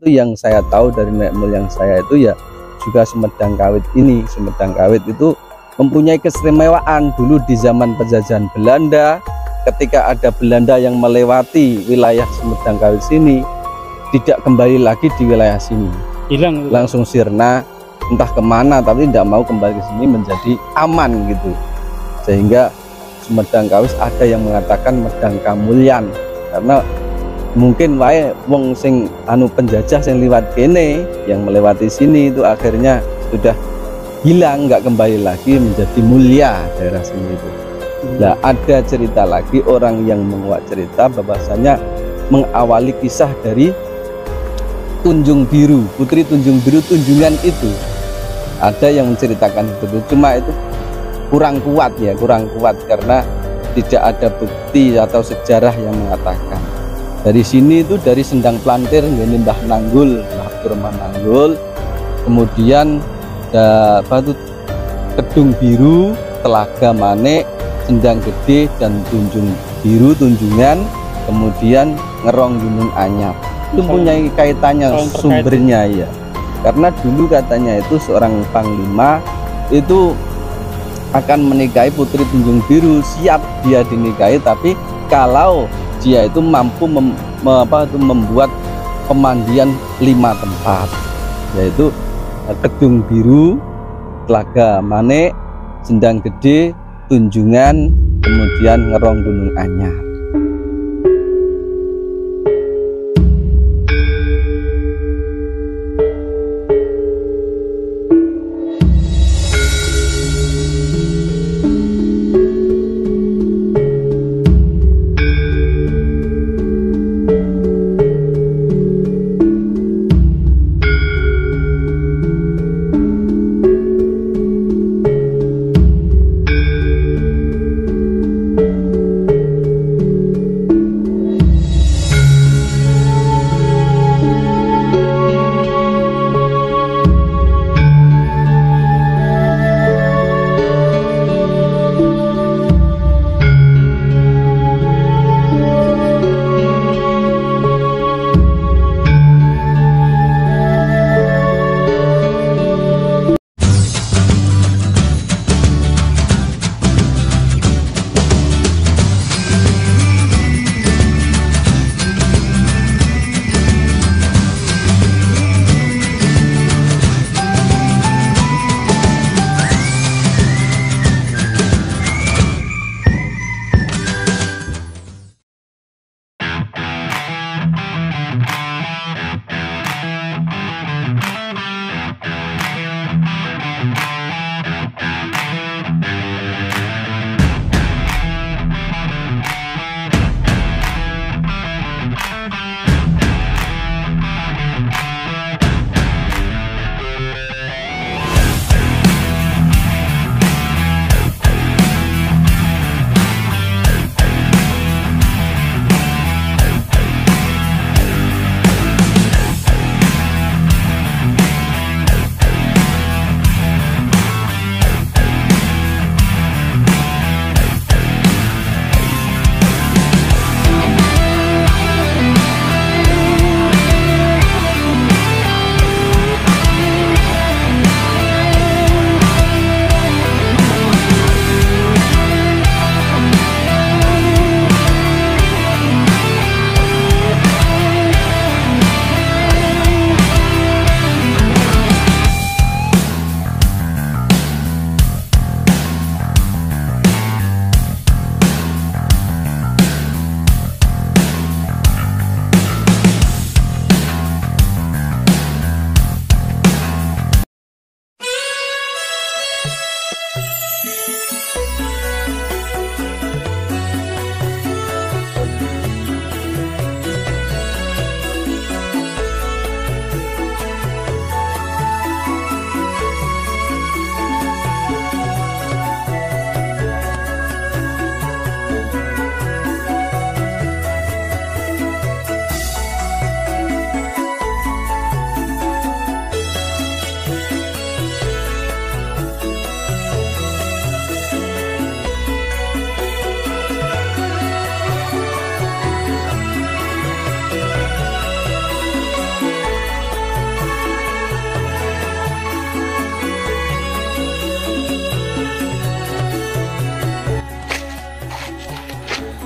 Itu yang saya tahu dari nenek moyang saya itu ya juga Sumedang Kawit ini. Sumedang Kawit itu mempunyai keistimewaan dulu di zaman penjajahan Belanda. Ketika ada Belanda yang melewati wilayah Sumedang Kawit sini, tidak kembali lagi di wilayah sini, hilang langsung sirna entah kemana, tapi tidak mau kembali ke sini menjadi aman gitu. Sehingga Sumedang Kawit ada yang mengatakan Medang Kamulyan, karena mungkin wae wong sing penjajah sing liwat kene yang melewati sini itu akhirnya sudah hilang, nggak kembali lagi menjadi mulia daerah sini itu. Nah, ada cerita lagi orang yang menguak cerita bahwasanya mengawali kisah dari Tunjung Biru, Putri Tunjung Biru Tunjungan itu. Ada yang menceritakan itu, cuma itu kurang kuat ya, kurang kuat karena tidak ada bukti atau sejarah yang mengatakan. Dari sini itu dari Sendang Plantir, ini Mbah Nanggul, Mbah Abdurrahman Nanggul, kemudian Batu Kedung Biru, Telaga Manik, Sendang Gede dan Tunjung Biru Tunjungan, kemudian Ngerong Gunung Anyar. Itu punya kaitannya sumbernya ya, karena dulu katanya itu seorang panglima itu akan menikahi Putri Tunjung Biru, siap dia dinikahi, tapi kalau dia itu mampu membuat pemandian 5 tempat, yaitu Kedung Biru, Telaga Manik, Sendang Gede, Tunjungan, kemudian Ngerong Gunung Anyar.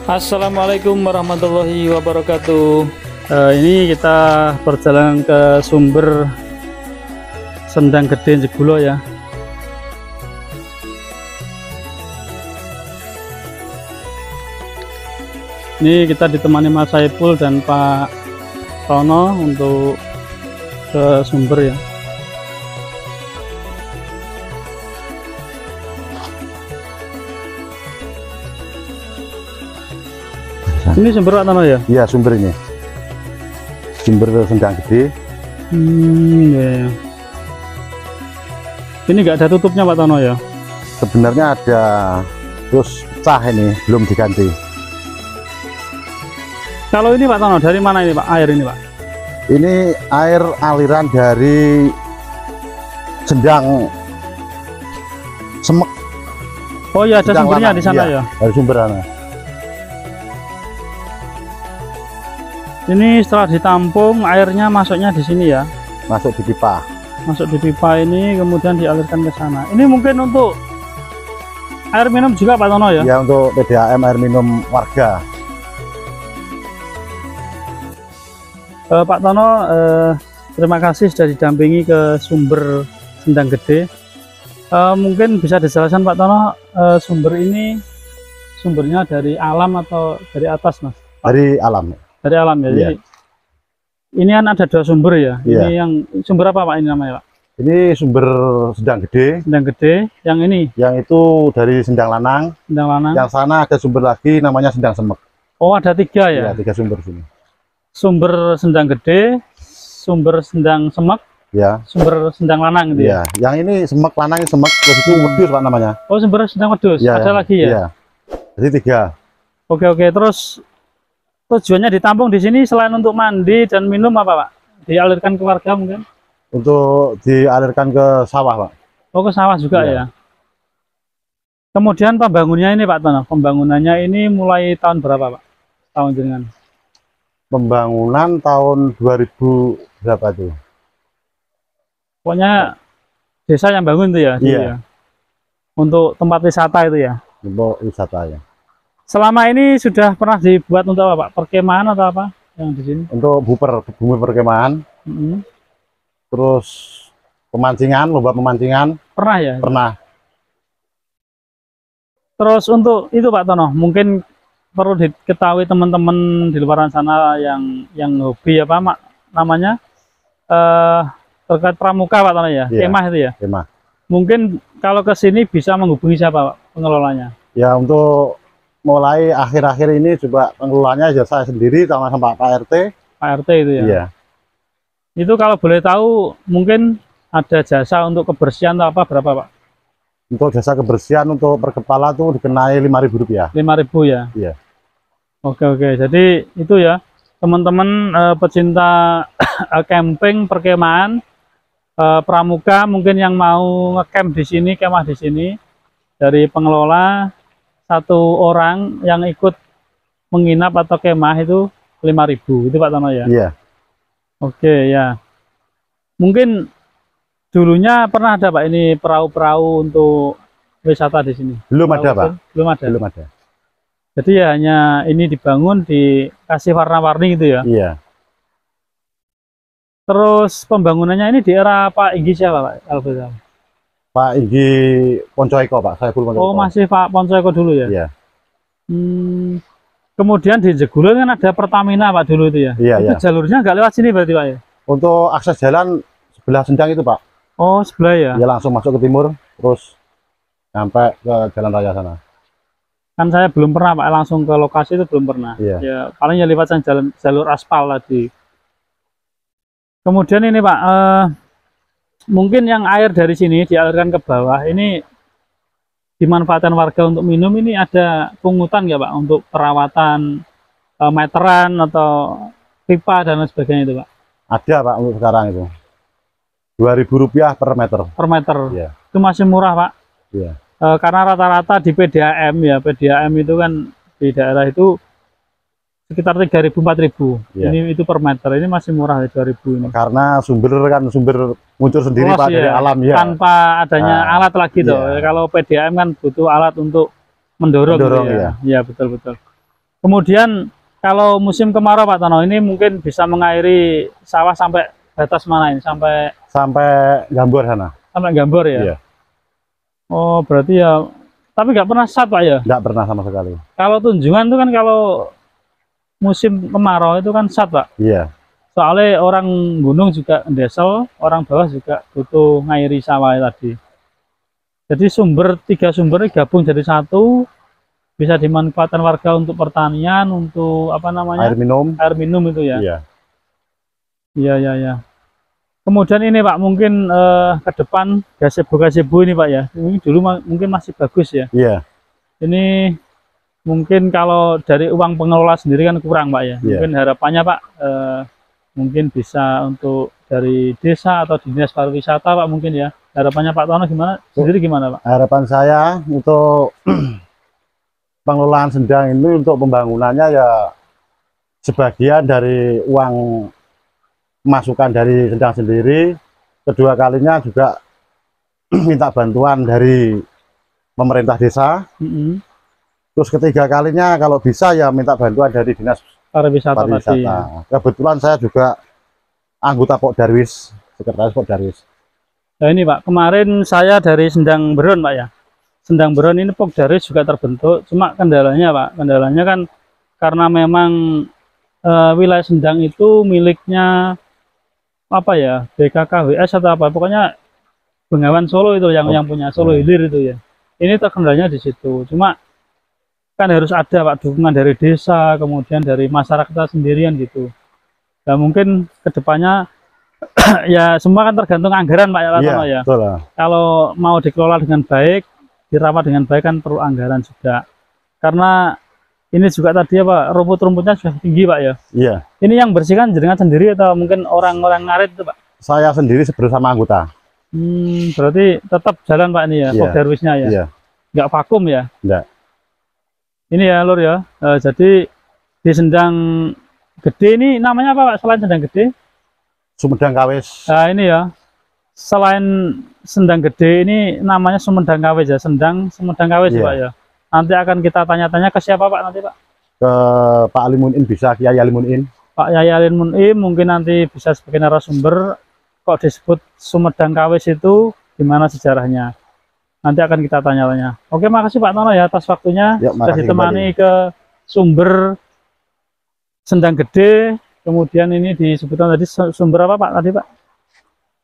Assalamualaikum warahmatullahi wabarakatuh. Ini kita perjalanan ke sumber Sendang Gede Jegulo ya. Ini kita ditemani Mas Saiful dan Pak Tono untuk ke sumber ya. Ini sumber Pak Tono ya? Iya, sumber ini. Sumber Sendang Gede. Ya. Ini nggak ada tutupnya Pak Tono ya? Sebenarnya ada, terus pecah ini, belum diganti. Kalau ini Pak Tono, dari mana ini Pak, air ini Pak? Ini air aliran dari Sendang Semek. Oh iya, ada Sendang sumbernya Lanang. di sana Iya, ya? dari sumber sana. Ini setelah ditampung, airnya masuknya di sini ya? Masuk di pipa. Masuk di pipa ini, kemudian dialirkan ke sana. Ini mungkin untuk air minum juga Pak Tono ya? Ya, untuk PDAM air minum warga. Pak Tono, terima kasih sudah didampingi ke sumber Sendang Gede. Mungkin bisa dijelaskan Pak Tono, sumber ini sumbernya dari alam atau dari atas Mas? Dari alam. Dari alam ya. Iya. Jadi, ini kan ada 2 sumber ya. Iya. Ini yang sumber apa Pak ini namanya Pak? Ini sumber Sendang Gede. Sendang Gede. Yang ini Yang itu dari Sendang Lanang. Sendang Lanang. Yang sana ada sumber lagi namanya Sendang Semek. Oh, ada 3 ya? Ya, 3 sumber sini. Sumber Sendang Gede, sumber Sendang Semek, Ya. sumber Sendang Lanang gitu ya. Iya, yang ini Semek, Lanang, Semek, terus itu Wedhus Pak namanya. Oh, sumber Sendang Wedhus. Ya, Ada lagi ya? Iya. Jadi 3. Oke, terus tujuannya ditampung di sini selain untuk mandi dan minum apa Pak? Dialirkan ke warga mungkin? Untuk dialirkan ke sawah Pak. Oh, ke sawah juga Iya. ya. Kemudian pembangunannya ini Pak Tono, pembangunannya ini mulai tahun berapa Pak? Tahun jenengan? Pembangunan tahun 2000 berapa tuh? Pokoknya desa yang bangun tuh ya? Iya. Ya? Untuk tempat wisata itu ya? Untuk wisata ya. Selama ini sudah pernah dibuat untuk apa Pak? Perkemahan atau apa yang di sini? Untuk bumi perkemahan, terus pemancingan, lomba pemancingan, Pernah ya? pernah. Terus untuk itu Pak Tono, mungkin perlu diketahui teman-teman di luar sana yang hobi apa Mak namanya terkait pramuka Pak Tono ya, Iya. kemah itu ya. Kemah. Mungkin kalau ke sini bisa menghubungi siapa Pak pengelolanya? Ya, untuk mulai akhir-akhir ini coba pengelolanya ya saya sendiri sama Pak RT. Pak RT itu ya. Iya. Itu kalau boleh tahu mungkin ada jasa untuk kebersihan atau apa berapa Pak? Untuk jasa kebersihan untuk per kepala tuh dikenai Rp5.000. 5.000 ya. Iya. Oke, jadi itu ya teman-teman pecinta camping, perkemahan, pramuka mungkin yang mau ngecamp di sini, kemah di sini, dari pengelola 1 orang yang ikut menginap atau kemah itu 5.000 itu Pak Tono ya. Iya. Oke ya. Mungkin dulunya pernah ada Pak ini perahu-perahu untuk wisata di sini? Belum Perahu ada Pak. kecil? Belum ada. Belum ada. Jadi ya hanya ini dibangun, dikasih warna-warni gitu ya. Iya. Terus pembangunannya ini di era Pak Inggi siapa Pak? Alberta. Pak Inggi Poncoeko Pak, saya full Poncoeko. Oh masih Pak Poncoeko dulu ya? Iya. Kemudian di Jegulo kan ada Pertamina Pak dulu itu ya? Iya, itu iya. jalurnya nggak lewat sini berarti Pak ya? Untuk akses jalan sebelah Sendang itu Pak. Oh sebelah ya? Ya langsung masuk ke timur, terus sampai ke jalan raya sana. Kan saya belum pernah Pak, langsung ke lokasi itu belum pernah. Iya. Ya paling ya lewat jalur aspal tadi. Kemudian ini Pak, mungkin yang air dari sini dialirkan ke bawah ini dimanfaatkan warga untuk minum, ini ada pungutan nggak Pak untuk perawatan meteran atau pipa dan lain sebagainya itu Pak? Ada Pak untuk sekarang itu. Rp2.000 per meter. Per meter. Iya. Itu masih murah Pak. Iya. Karena rata-rata di PDAM ya, PDAM itu kan di daerah itu sekitar 3.000-4.000. Iya. Ini itu per meter, ini masih murah ya 2.000 ini. Karena sumber muncul sendiri Luas Pak dari ya, alam ya. tanpa adanya alat lagi toh. Iya. Kalau PDAM kan butuh alat untuk mendorong gitu Mendorong, ya. Iya betul. Kemudian kalau musim kemarau Pak Tono ini mungkin bisa mengairi sawah sampai batas mana ini? Sampai Gambor sana. Sampai Gambor ya? Iya. Oh berarti ya, tapi nggak pernah sat Pak ya? Nggak pernah sama sekali. Kalau Tunjungan itu kan kalau musim kemarau itu kan sat Pak. Iya. Soalnya orang gunung juga ndesel, orang bawah juga butuh ngairi sawah tadi. Jadi tiga sumber ini gabung jadi satu, bisa dimanfaatkan warga untuk pertanian, untuk apa namanya? Air minum itu ya. Iya. Iya. Kemudian ini Pak, mungkin ke depan gazebo ini Pak ya. Ini dulu mungkin masih bagus ya. Iya. Ini mungkin kalau dari uang pengelola sendiri kan kurang Pak ya. Iya. Mungkin harapannya Pak mungkin bisa untuk dari desa atau dinas pariwisata Pak mungkin ya. Harapannya Pak Tono gimana? Sendiri gimana Pak? Harapan saya untuk pengelolaan Sendang ini untuk pembangunannya ya sebagian dari uang masukan dari Sendang sendiri, kedua kalinya juga minta bantuan dari pemerintah desa. Terus ketiga kalinya kalau bisa ya minta bantuan dari dinas pariwisata. Tadi. Kebetulan saya juga anggota Pok Darwis, sekretaris Pok Darwis. Nah ini Pak, kemarin saya dari Sendang Beron Pak ya. Sendang Beron ini Pok Darwis juga terbentuk, cuma kendalanya Pak, kendalanya kan karena memang wilayah Sendang itu miliknya apa ya, BKKWS atau apa, pokoknya Bengawan Solo itu yang punya Solo Hilir itu ya. Ini terkendalanya di situ, cuma kan harus ada Pak dukungan dari desa, kemudian dari masyarakat sendirian gitu. Nah mungkin kedepannya ya semua kan tergantung anggaran Pak ya Pak Tono ya. Betul. Kalau mau dikelola dengan baik, dirawat dengan baik kan perlu anggaran juga. Karena ini juga tadi ya Pak, rumput-rumputnya sudah tinggi Pak ya. Iya. Ini yang bersihkan jenengan sendiri atau mungkin orang-orang ngarit itu Pak? Saya sendiri bersama anggota. Berarti tetap jalan Pak ini ya, Pok Darwisnya ya. Iya. Nggak vakum ya? Enggak. Ini ya Lur ya, jadi di Sendang Gede ini namanya apa Pak selain Sendang Gede? Sumedang Kawis. Nah ini ya, selain Sendang Gede ini namanya Sumedang Kawis ya, Sumedang Kawis Pak ya. Nanti akan kita tanya-tanya ke siapa Pak nanti Pak? Ke Pak Alimunin bisa, Kiai Alimunin. Pak Yai Alimunin mungkin nanti bisa sebagai narasumber, kok disebut Sumedang Kawis itu gimana sejarahnya? Nanti akan kita tanya-tanya. Oke, makasih Pak Tono ya atas waktunya. Sudah ditemani ke sumber Sendang Gede. Kemudian ini disebutkan tadi sumber apa Pak tadi Pak?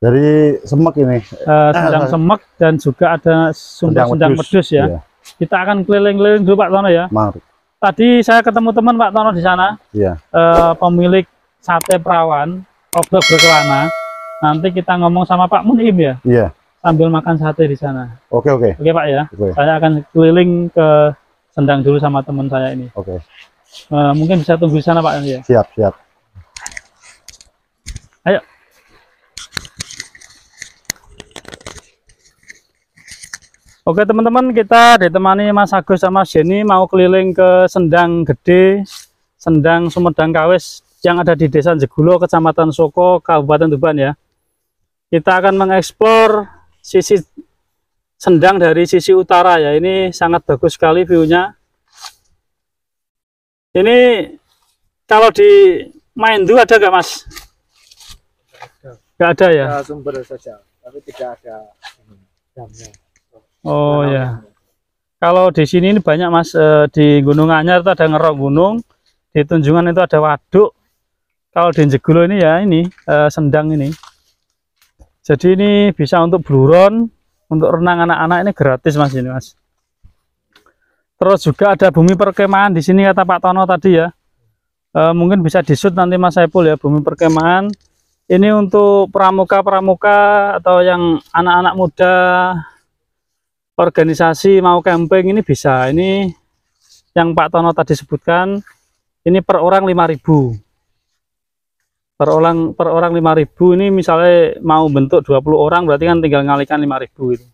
Dari Semek ini. Sendang Semek dan juga ada sumber Sendang Medus ya. Iya. Kita akan keliling-keliling dulu Pak Tono ya. Mari. Tadi saya ketemu teman Pak Tono di sana. Iya. Pemilik sate perawan, Obrok Berkelana. Nanti kita ngomong sama Pak Munim ya. Iya. Sambil makan sate di sana. Oke. Oke Pak ya. Saya akan keliling ke Sendang dulu sama teman saya ini. Oke. Mungkin bisa tunggu di sana Pak ya. Siap. Ayo. Oke teman-teman, kita ditemani Mas Agus sama Jenny mau keliling ke Sendang Gede, Sendang Sumedang Kawis yang ada di Desa Jegulo, Kecamatan Soko, Kabupaten Tuban ya. Kita akan mengeksplor sisi Sendang dari sisi utara ya. Ini sangat bagus sekali view-nya. Ini kalau di Maindu ada nggak Mas? Nggak ada ya? Ada sumber saja, tapi tidak ada damnya. Oh ya. Kalau di sini ini banyak Mas, di Gunung Anyar itu ada ngerok gunung, di Tunjungan itu ada waduk. Kalau di Jegulo ini ya ini Sendang ini. Jadi ini bisa untuk bluron, untuk renang anak-anak ini gratis Mas ini Mas. Terus juga ada bumi perkemahan di sini kata Pak Tono tadi ya. Mungkin bisa disut nanti Mas Saipul ya, bumi perkemahan. Ini untuk pramuka-pramuka atau yang anak-anak muda organisasi mau camping ini bisa. Ini yang Pak Tono tadi sebutkan, ini per orang 5.000. Per orang 5.000 ini misalnya mau bentuk 20 orang berarti kan tinggal ngalikan 5.000 itu.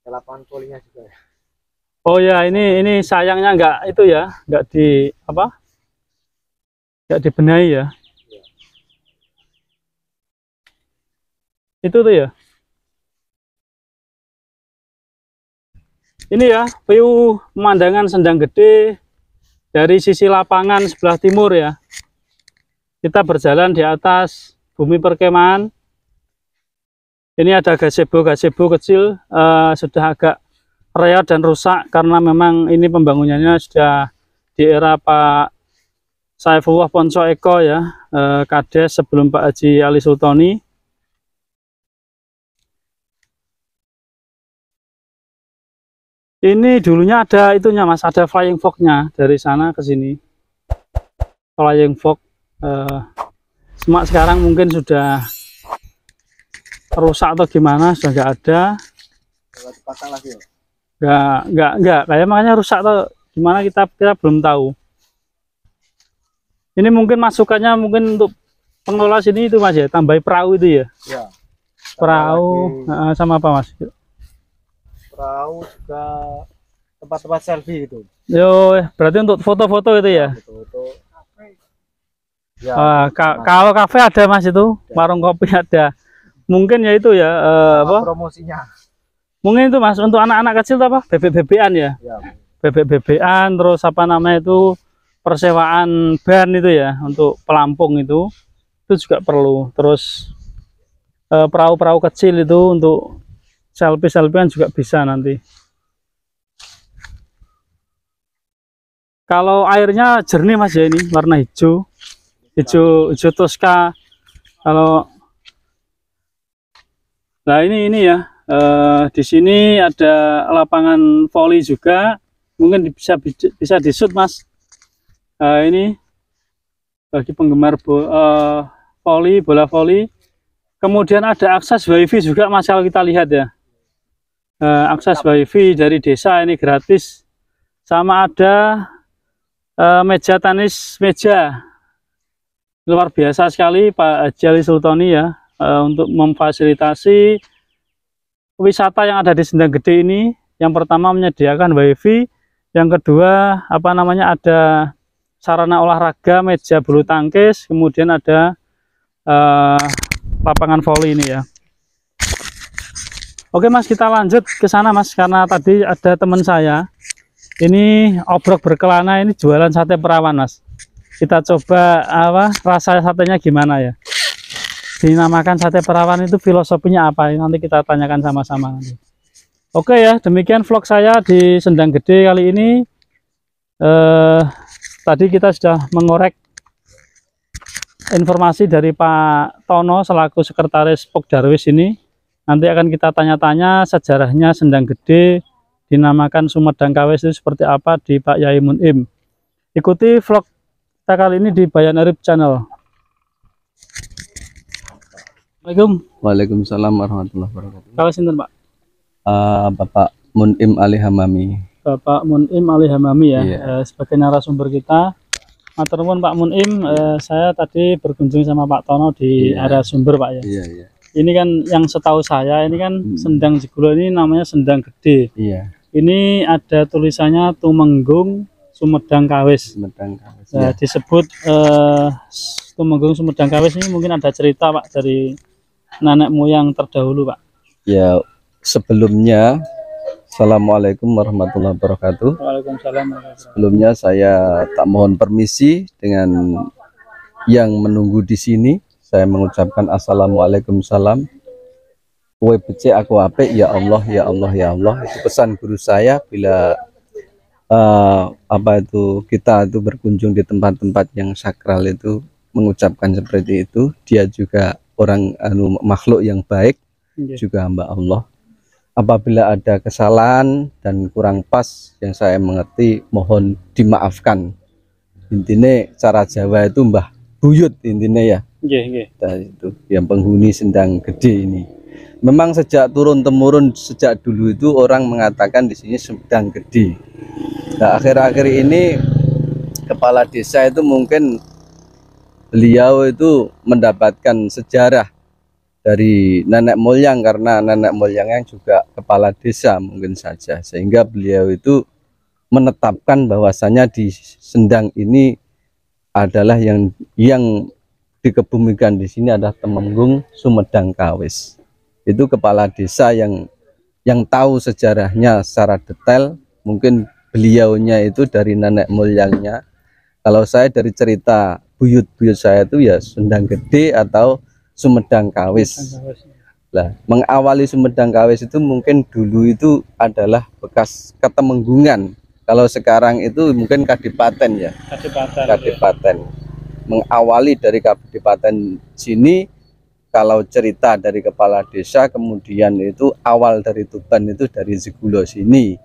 Lapangan polinya juga ya. Oh ya, ini sayangnya enggak itu ya, enggak di apa? Enggak dibenahi ya. Itu tuh ya. Ini ya, view pemandangan Sendang Gede dari sisi lapangan sebelah timur ya. Kita berjalan di atas bumi perkemahan. Ini ada gazebo kecil, sudah agak reot dan rusak karena memang ini pembangunannya sudah di era Pak Saifullah Ponco Eko ya, Kades sebelum Pak Haji Ali Sultoni. Ini dulunya ada itunya Mas, ada flying fox-nya dari sana ke sini. Flying fox. Semak sekarang mungkin sudah rusak atau gimana, sudah nggak ada. Pasang lagi ya? Nggak kayak makanya rusak atau gimana kita belum tahu. Ini mungkin masukannya mungkin untuk pengelola sini itu Mas ya, tambahin perahu itu ya. Ya. Perahu sama apa Mas? Perahu juga tempat-tempat selfie gitu. Yo, berarti untuk foto-foto itu ya. Foto-foto. Ya, Kalau kafe ada Mas itu, warung kopi ada. Mungkin ya itu ya apa? Promosinya. Mungkin itu Mas untuk anak-anak kecil apa? Bebek-bebekan ya. Ya. Bebek-bebekan, terus apa namanya itu persewaan ban itu ya untuk pelampung itu juga perlu. Terus perahu-perahu kecil itu untuk selfie-selfiean juga bisa nanti. Kalau airnya jernih Mas ya, ini warna hijau Tosca. Kalau nah ini ya di sini ada lapangan voli juga, mungkin bisa disut Mas. Ini bagi penggemar bola voli. Kemudian ada akses wifi juga Mas, kalau kita lihat ya, akses wifi dari desa ini gratis, sama ada meja tenis, luar biasa sekali Pak Haji Ali Sultoni ya, untuk memfasilitasi wisata yang ada di Sendang Gede ini. Yang pertama menyediakan wifi, yang kedua apa namanya ada sarana olahraga, meja bulu tangkis, kemudian ada lapangan voli ini ya. Oke Mas, kita lanjut ke sana Mas, karena tadi ada teman saya ini obrok berkelana, ini jualan sate perawan Mas. Kita coba rasa satenya gimana ya. Dinamakan sate perawan itu filosofinya apa? Nanti kita tanyakan sama-sama nanti. Oke ya, demikian vlog saya di Sendang Gede kali ini. Tadi kita sudah mengorek informasi dari Pak Tono selaku sekretaris Pok Darwis ini. Nanti akan kita tanya-tanya sejarahnya Sendang Gede dinamakan Sumedang Kawis itu seperti apa di Pak Yai Mun'im. Ikuti vlog kita kali ini di Bayan Arif Channel. Assalamualaikum. Waalaikumsalam warahmatullahi wabarakatuh. Kalau sinten Pak? Bapak Mun'im Ali Hamami. Bapak Mun'im Ali Hamami ya, Iya. sebagai narasumber kita. Matur nuwun Pak Mun'im, saya tadi berkunjung sama Pak Tono di area sumber Pak ya. Iya, iya. Ini kan yang setahu saya ini kan Sendang Jegulo ini namanya Sendang Gede. Iya. Ini ada tulisannya Tumenggung Sumedang Kawis. Sumedang Kawis. Disebut Tumenggung Sumedang Kawis ini mungkin ada cerita Pak dari nenek moyang terdahulu Pak. Ya, sebelumnya Assalamualaikum warahmatullahi wabarakatuh. Waalaikumsalam. Sebelumnya saya tak mohon permisi dengan yang menunggu di sini. Saya mengucapkan Assalamualaikum salam. Kowe becik aku apik, ya Allah, ya Allah, ya Allah. Itu pesan guru saya bila kita itu berkunjung di tempat-tempat yang sakral itu mengucapkan seperti itu. Dia juga orang makhluk yang baik, juga hamba Allah. Apabila ada kesalahan dan kurang pas yang saya mengerti, mohon dimaafkan. Intinya cara Jawa itu mbah buyut intinya ya. Itu yang penghuni Sendang Gede ini. Memang sejak turun temurun sejak dulu itu orang mengatakan di sini Sendang Gede. Nah, akhir-akhir ini kepala desa itu mungkin beliau itu mendapatkan sejarah dari nenek moyang, karena nenek moyangnya juga kepala desa mungkin saja, sehingga beliau itu menetapkan bahwasanya di Sendang ini adalah yang dikebumikan di sini adalah Tumenggung Sumedang Kawis. Itu kepala desa yang tahu sejarahnya secara detail. Mungkin beliaunya itu dari nenek moyangnya Kalau saya dari cerita buyut-buyut saya itu ya Sendang Gede atau Sumedang Kawis. Nah, mengawali Sumedang Kawis itu mungkin dulu itu adalah bekas Ketemenggungan. Kalau sekarang itu mungkin Kadipaten ya. Kadipaten. Mengawali dari Kadipaten sini, kalau cerita dari kepala desa, kemudian itu awal dari Tuban itu dari Jegulo sini.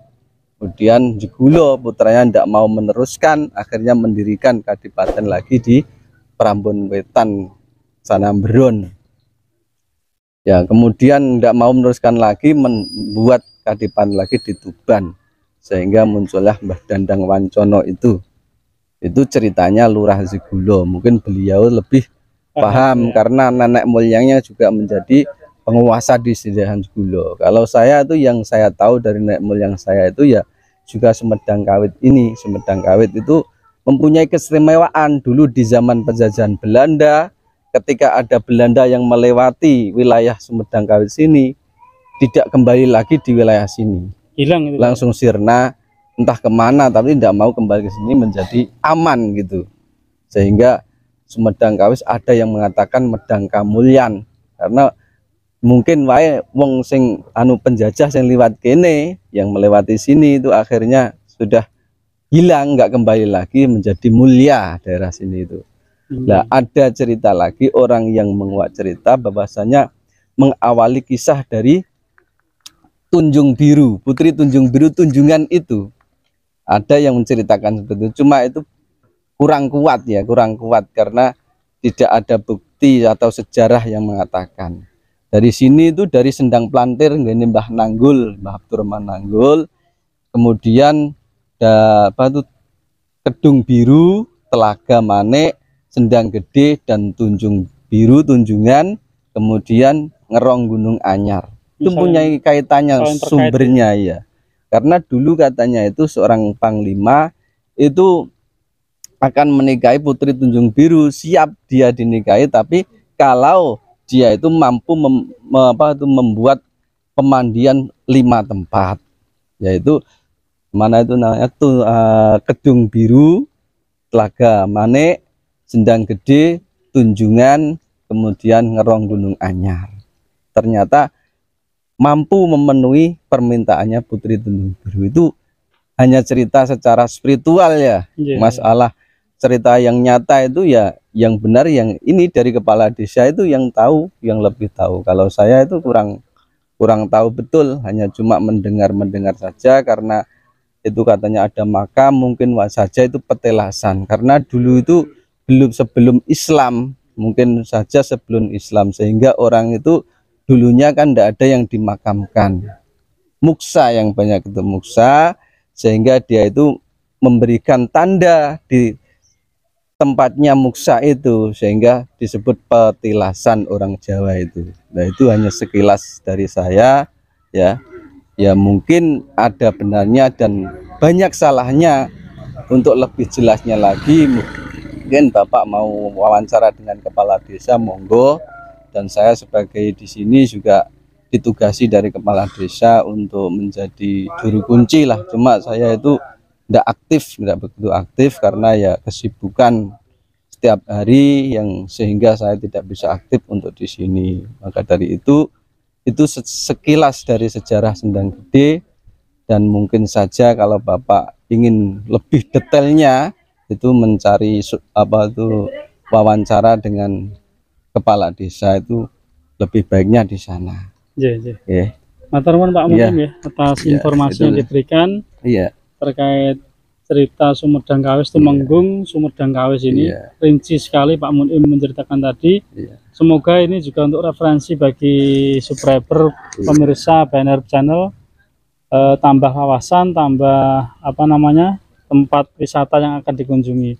Kemudian Jegulo putranya tidak mau meneruskan, akhirnya mendirikan Kadipaten lagi di Prambon Wetan Sanambron. Ya, kemudian tidak mau meneruskan lagi, membuat Kadipaten lagi di Tuban, sehingga muncullah Mbah Dandang Wancono itu. Itu ceritanya Lurah Jegulo. Mungkin beliau lebih paham ya, karena nenek moyangnya juga menjadi penguasa di Sindahan Jegulo. Kalau saya itu yang saya tahu dari nenek moyang saya itu ya juga Sumedang Kawit ini. Sumedang Kawit itu mempunyai keistimewaan dulu di zaman penjajahan Belanda. Ketika ada Belanda yang melewati wilayah Sumedang Kawit sini, tidak kembali lagi di wilayah sini, hilang itu, langsung sirna entah kemana, tapi tidak mau kembali ke sini, menjadi aman gitu. Sehingga Sumedang Kawis ada yang mengatakan Medang Kamulyan, karena mungkin wae wong sing anu penjajah yang lewat kene, yang melewati sini itu akhirnya sudah hilang, nggak kembali lagi, menjadi mulia daerah sini itu. Nah, ada cerita lagi orang yang menguak cerita bahwasanya mengawali kisah dari Tunjung Biru, Putri Tunjung Biru Tunjungan itu. Ada yang menceritakan seperti itu, cuma itu kurang kuat ya, kurang kuat karena tidak ada bukti atau sejarah yang mengatakan. Dari sini itu dari Sendang Plantir, ini Mbah Nanggul, Mbah Abdurrahman Nanggul, kemudian apa itu Kedung Biru, Telaga Manik, Sendang Gede, dan Tunjung Biru Tunjungan, kemudian Ngerong Gunung Anyar. Itu punya kaitannya sumbernya ya. Karena dulu katanya itu seorang panglima itu akan menikahi Putri Tunjung Biru, siap dia dinikahi, tapi kalau dia itu mampu membuat pemandian 5 tempat, yaitu mana itu namanya tuh Kedung Biru, Telaga Manik, Sendang Gede, Tunjungan, kemudian Ngerong Gunung Anyar. Ternyata mampu memenuhi permintaannya Putri Tunjung Biru. Itu hanya cerita secara spiritual ya, masalah cerita yang nyata itu ya yang benar, yang ini dari kepala desa itu yang tahu, yang lebih tahu. Kalau saya itu kurang tahu betul, hanya cuma mendengar saja, karena itu katanya ada makam, mungkin saja itu petelasan, karena dulu itu sebelum Islam, mungkin saja sebelum Islam, sehingga orang itu dulunya kan tidak ada yang dimakamkan, muksa yang banyak itu muksa, sehingga dia itu memberikan tanda di tempatnya muksa itu, sehingga disebut petilasan orang Jawa itu. Nah, itu hanya sekilas dari saya ya. Ya mungkin ada benarnya dan banyak salahnya. Untuk lebih jelasnya lagi mungkin Bapak mau wawancara dengan kepala desa, monggo. Dan saya sebagai di sini juga ditugasi dari kepala desa untuk menjadi juru kunci lah. Cuma saya itu tidak begitu aktif karena ya kesibukan setiap hari yang sehingga saya tidak bisa aktif untuk di sini. Maka dari itu sekilas dari sejarah Sendang Gede, dan mungkin saja kalau Bapak ingin lebih detailnya itu mencari wawancara dengan kepala desa, itu lebih baiknya di sana. Iya. Matur nuwun Pak Mukim ya atas informasi yang diberikan terkait cerita Sumedang Kawis Tumenggung, Sumedang Kawis ini rinci sekali Pak Mukim menceritakan tadi. Semoga ini juga untuk referensi bagi subscriber pemirsa BNR Channel, tambah wawasan, tambah tempat wisata yang akan dikunjungi.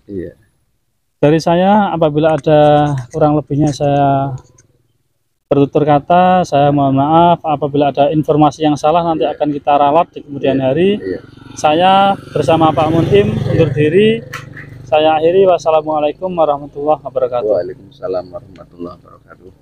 Dari saya, apabila ada kurang lebihnya saya bertutur kata, saya mohon maaf. Apabila ada informasi yang salah nanti akan kita ralat di kemudian hari. Saya bersama Pak Mukim undur diri. Saya akhiri. Wassalamualaikum warahmatullahi wabarakatuh. Waalaikumsalam warahmatullahi wabarakatuh.